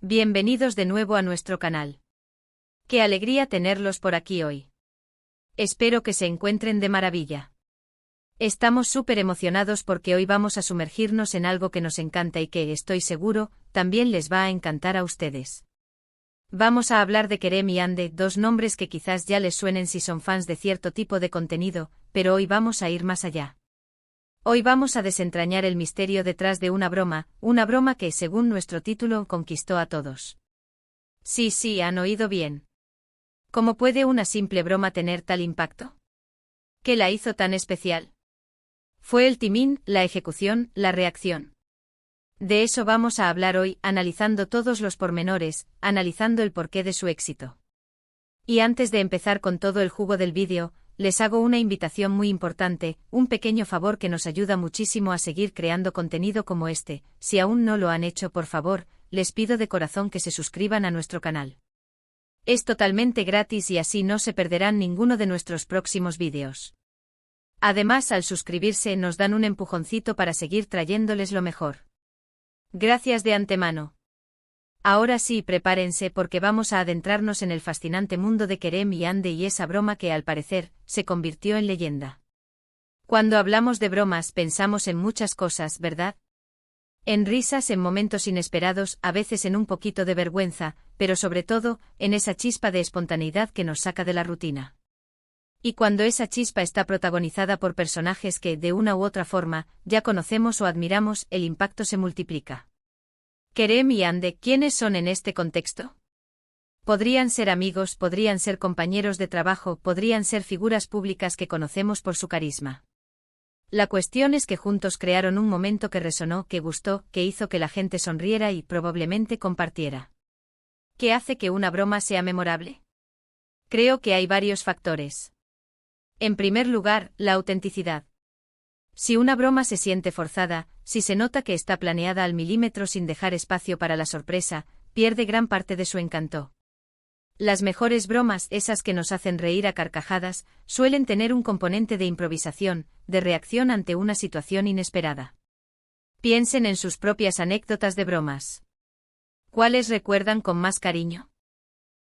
Bienvenidos de nuevo a nuestro canal. Qué alegría tenerlos por aquí hoy. Espero que se encuentren de maravilla. Estamos súper emocionados porque hoy vamos a sumergirnos en algo que nos encanta y que, estoy seguro, también les va a encantar a ustedes. Vamos a hablar de Kerem y Ande, dos nombres que quizás ya les suenen si son fans de cierto tipo de contenido, pero hoy vamos a ir más allá. Hoy vamos a desentrañar el misterio detrás de una broma que, según nuestro título, conquistó a todos. Sí, han oído bien. ¿Cómo puede una simple broma tener tal impacto? ¿Qué la hizo tan especial? Fue el timing, la ejecución, la reacción. De eso vamos a hablar hoy, analizando todos los pormenores, analizando el porqué de su éxito. Y antes de empezar con todo el jugo del vídeo, les hago una invitación muy importante, un pequeño favor que nos ayuda muchísimo a seguir creando contenido como este. Si aún no lo han hecho, por favor, les pido de corazón que se suscriban a nuestro canal. Es totalmente gratis y así no se perderán ninguno de nuestros próximos vídeos. Además, al suscribirse nos dan un empujoncito para seguir trayéndoles lo mejor. Gracias de antemano. Ahora sí, prepárense porque vamos a adentrarnos en el fascinante mundo de Kerem y Ande y esa broma que, al parecer, se convirtió en leyenda. Cuando hablamos de bromas pensamos en muchas cosas, ¿verdad? En risas, en momentos inesperados, a veces en un poquito de vergüenza, pero sobre todo, en esa chispa de espontaneidad que nos saca de la rutina. Y cuando esa chispa está protagonizada por personajes que, de una u otra forma, ya conocemos o admiramos, el impacto se multiplica. Kerem y Ande, ¿quiénes son en este contexto? Podrían ser amigos, podrían ser compañeros de trabajo, podrían ser figuras públicas que conocemos por su carisma. La cuestión es que juntos crearon un momento que resonó, que gustó, que hizo que la gente sonriera y, probablemente, compartiera. ¿Qué hace que una broma sea memorable? Creo que hay varios factores. En primer lugar, la autenticidad. Si una broma se siente forzada, si se nota que está planeada al milímetro sin dejar espacio para la sorpresa, pierde gran parte de su encanto. Las mejores bromas, esas que nos hacen reír a carcajadas, suelen tener un componente de improvisación, de reacción ante una situación inesperada. Piensen en sus propias anécdotas de bromas. ¿Cuáles recuerdan con más cariño?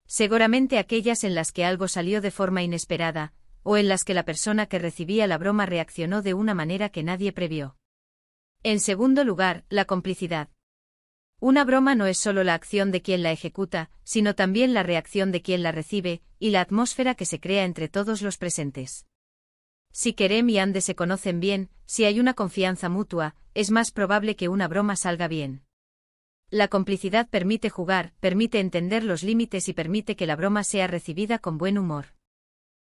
Seguramente aquellas en las que algo salió de forma inesperada, o en las que la persona que recibía la broma reaccionó de una manera que nadie previó. En segundo lugar, la complicidad. Una broma no es solo la acción de quien la ejecuta, sino también la reacción de quien la recibe, y la atmósfera que se crea entre todos los presentes. Si Kerem y Ande se conocen bien, si hay una confianza mutua, es más probable que una broma salga bien. La complicidad permite jugar, permite entender los límites y permite que la broma sea recibida con buen humor.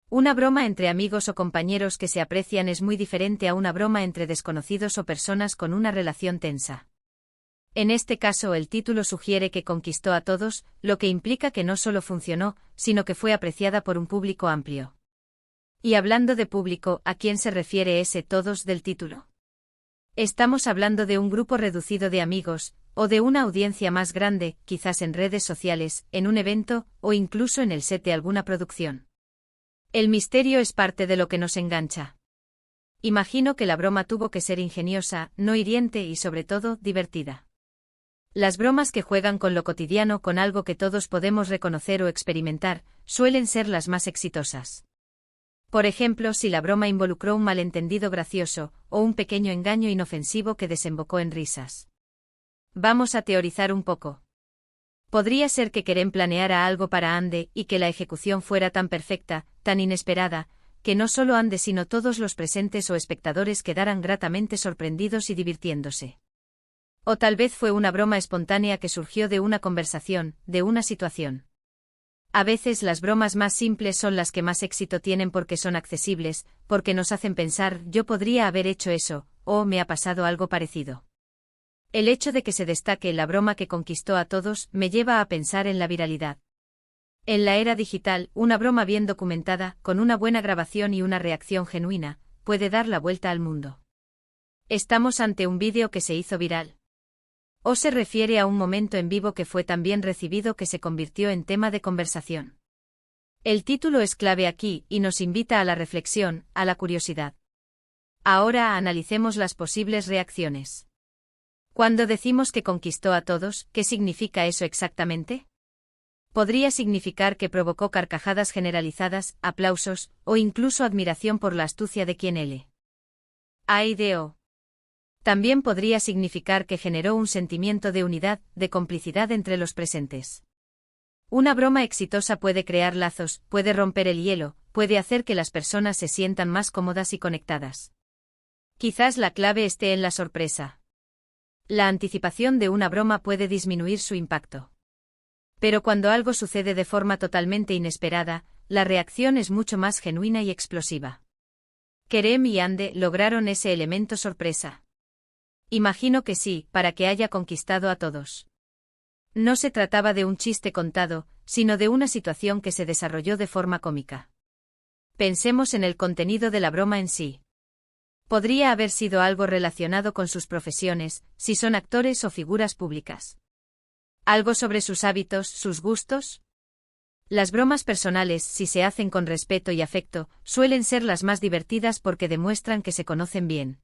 Una broma entre amigos o compañeros que se aprecian es muy diferente a una broma entre desconocidos o personas con una relación tensa. En este caso, el título sugiere que conquistó a todos, lo que implica que no solo funcionó, sino que fue apreciada por un público amplio. Y hablando de público, ¿a quién se refiere ese todos del título? Estamos hablando de un grupo reducido de amigos, o de una audiencia más grande, quizás en redes sociales, en un evento, o incluso en el set de alguna producción. El misterio es parte de lo que nos engancha. Imagino que la broma tuvo que ser ingeniosa, no hiriente y sobre todo, divertida. Las bromas que juegan con lo cotidiano, con algo que todos podemos reconocer o experimentar, suelen ser las más exitosas. Por ejemplo, si la broma involucró un malentendido gracioso, o un pequeño engaño inofensivo que desembocó en risas. Vamos a teorizar un poco. Podría ser que Kerem planeara algo para Ande y que la ejecución fuera tan perfecta, tan inesperada, que no solo Ande sino todos los presentes o espectadores quedaran gratamente sorprendidos y divirtiéndose. O tal vez fue una broma espontánea que surgió de una conversación, de una situación. A veces las bromas más simples son las que más éxito tienen porque son accesibles, porque nos hacen pensar, yo podría haber hecho eso, o me ha pasado algo parecido. El hecho de que se destaque la broma que conquistó a todos me lleva a pensar en la viralidad. En la era digital, una broma bien documentada, con una buena grabación y una reacción genuina, puede dar la vuelta al mundo. ¿Estamos ante un vídeo que se hizo viral? ¿O se refiere a un momento en vivo que fue tan bien recibido que se convirtió en tema de conversación? El título es clave aquí y nos invita a la reflexión, a la curiosidad. Ahora analicemos las posibles reacciones. Cuando decimos que conquistó a todos, ¿qué significa eso exactamente? Podría significar que provocó carcajadas generalizadas, aplausos, o incluso admiración por la astucia de quien él ideó. También podría significar que generó un sentimiento de unidad, de complicidad entre los presentes. Una broma exitosa puede crear lazos, puede romper el hielo, puede hacer que las personas se sientan más cómodas y conectadas. Quizás la clave esté en la sorpresa. La anticipación de una broma puede disminuir su impacto. Pero cuando algo sucede de forma totalmente inesperada, la reacción es mucho más genuina y explosiva. Kerem y Ande lograron ese elemento sorpresa. Imagino que sí, para que haya conquistado a todos. No se trataba de un chiste contado, sino de una situación que se desarrolló de forma cómica. Pensemos en el contenido de la broma en sí. Podría haber sido algo relacionado con sus profesiones, si son actores o figuras públicas. ¿Algo sobre sus hábitos, sus gustos? Las bromas personales, si se hacen con respeto y afecto, suelen ser las más divertidas porque demuestran que se conocen bien.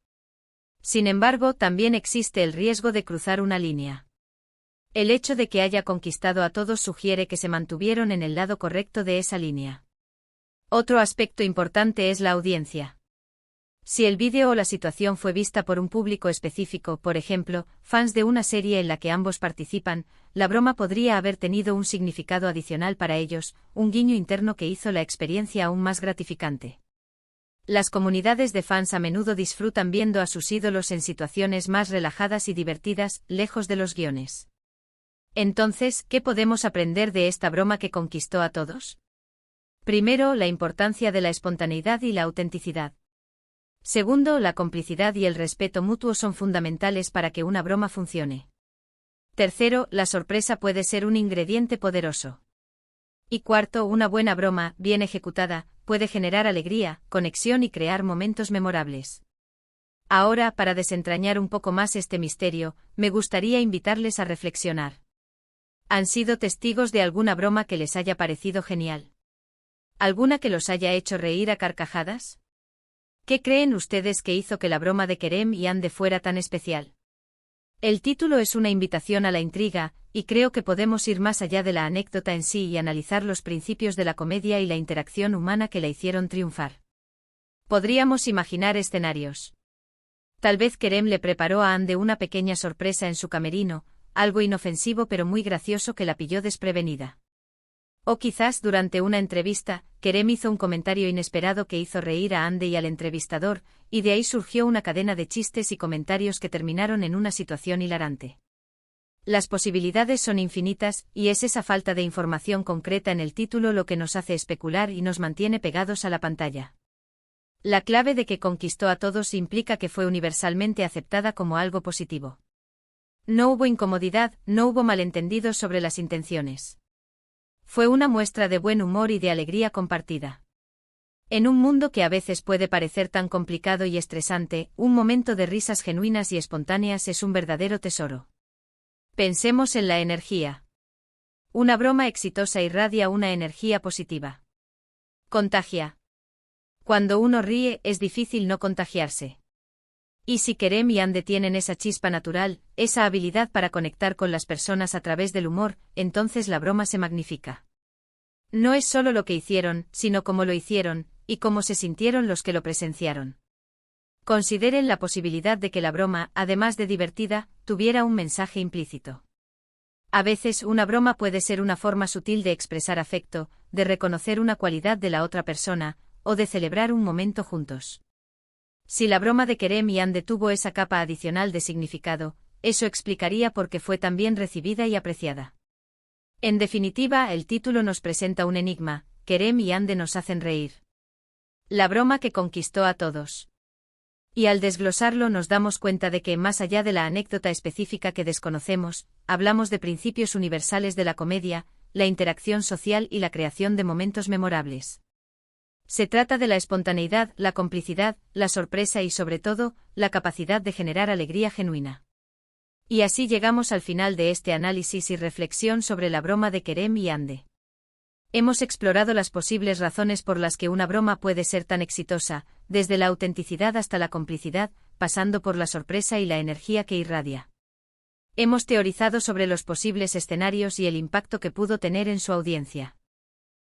Sin embargo, también existe el riesgo de cruzar una línea. El hecho de que haya conquistado a todos sugiere que se mantuvieron en el lado correcto de esa línea. Otro aspecto importante es la audiencia. Si el vídeo o la situación fue vista por un público específico, por ejemplo, fans de una serie en la que ambos participan, la broma podría haber tenido un significado adicional para ellos, un guiño interno que hizo la experiencia aún más gratificante. Las comunidades de fans a menudo disfrutan viendo a sus ídolos en situaciones más relajadas y divertidas, lejos de los guiones. Entonces, ¿qué podemos aprender de esta broma que conquistó a todos? Primero, la importancia de la espontaneidad y la autenticidad. Segundo, la complicidad y el respeto mutuo son fundamentales para que una broma funcione. Tercero, la sorpresa puede ser un ingrediente poderoso. Y cuarto, una buena broma, bien ejecutada, puede generar alegría, conexión y crear momentos memorables. Ahora, para desentrañar un poco más este misterio, me gustaría invitarles a reflexionar. ¿Han sido testigos de alguna broma que les haya parecido genial? ¿Alguna que los haya hecho reír a carcajadas? ¿Qué creen ustedes que hizo que la broma de Kerem y Ande fuera tan especial? El título es una invitación a la intriga, y creo que podemos ir más allá de la anécdota en sí y analizar los principios de la comedia y la interacción humana que la hicieron triunfar. Podríamos imaginar escenarios. Tal vez Kerem le preparó a Ande una pequeña sorpresa en su camerino, algo inofensivo pero muy gracioso que la pilló desprevenida. O quizás durante una entrevista, Kerem hizo un comentario inesperado que hizo reír a Ande y al entrevistador, y de ahí surgió una cadena de chistes y comentarios que terminaron en una situación hilarante. Las posibilidades son infinitas, y es esa falta de información concreta en el título lo que nos hace especular y nos mantiene pegados a la pantalla. La clave de que conquistó a todos implica que fue universalmente aceptada como algo positivo. No hubo incomodidad, no hubo malentendidos sobre las intenciones. Fue una muestra de buen humor y de alegría compartida. En un mundo que a veces puede parecer tan complicado y estresante, un momento de risas genuinas y espontáneas es un verdadero tesoro. Pensemos en la energía. Una broma exitosa irradia una energía positiva. Contagia. Cuando uno ríe, es difícil no contagiarse. Y si Kerem y Ande tienen esa chispa natural, esa habilidad para conectar con las personas a través del humor, entonces la broma se magnifica. No es solo lo que hicieron, sino cómo lo hicieron, y cómo se sintieron los que lo presenciaron. Consideren la posibilidad de que la broma, además de divertida, tuviera un mensaje implícito. A veces una broma puede ser una forma sutil de expresar afecto, de reconocer una cualidad de la otra persona, o de celebrar un momento juntos. Si la broma de Kerem y Ande tuvo esa capa adicional de significado, eso explicaría por qué fue tan bien recibida y apreciada. En definitiva, el título nos presenta un enigma: Kerem y Ande nos hacen reír. La broma que conquistó a todos. Y al desglosarlo nos damos cuenta de que, más allá de la anécdota específica que desconocemos, hablamos de principios universales de la comedia, la interacción social y la creación de momentos memorables. Se trata de la espontaneidad, la complicidad, la sorpresa y sobre todo, la capacidad de generar alegría genuina. Y así llegamos al final de este análisis y reflexión sobre la broma de Kerem y Ande. Hemos explorado las posibles razones por las que una broma puede ser tan exitosa, desde la autenticidad hasta la complicidad, pasando por la sorpresa y la energía que irradia. Hemos teorizado sobre los posibles escenarios y el impacto que pudo tener en su audiencia.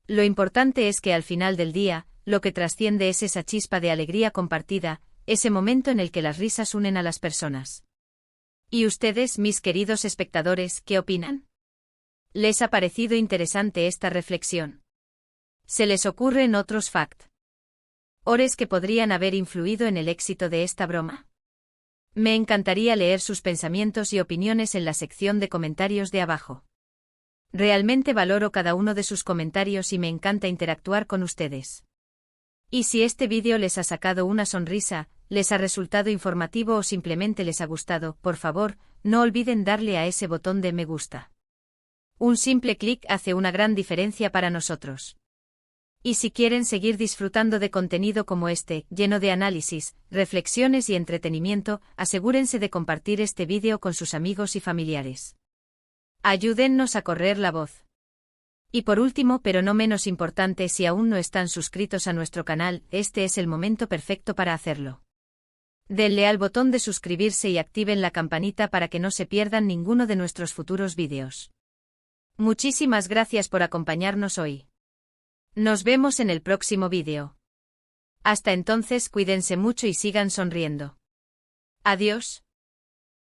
Lo importante es que al final del día, lo que trasciende es esa chispa de alegría compartida, ese momento en el que las risas unen a las personas. ¿Y ustedes, mis queridos espectadores, qué opinan? ¿Les ha parecido interesante esta reflexión? ¿Se les ocurren otros factores que podrían haber influido en el éxito de esta broma? Me encantaría leer sus pensamientos y opiniones en la sección de comentarios de abajo. Realmente valoro cada uno de sus comentarios y me encanta interactuar con ustedes. Y si este vídeo les ha sacado una sonrisa, les ha resultado informativo o simplemente les ha gustado, por favor, no olviden darle a ese botón de me gusta. Un simple clic hace una gran diferencia para nosotros. Y si quieren seguir disfrutando de contenido como este, lleno de análisis, reflexiones y entretenimiento, asegúrense de compartir este vídeo con sus amigos y familiares. Ayúdennos a correr la voz. Y por último, pero no menos importante, si aún no están suscritos a nuestro canal, este es el momento perfecto para hacerlo. Denle al botón de suscribirse y activen la campanita para que no se pierdan ninguno de nuestros futuros vídeos. Muchísimas gracias por acompañarnos hoy. Nos vemos en el próximo vídeo. Hasta entonces, cuídense mucho y sigan sonriendo. Adiós.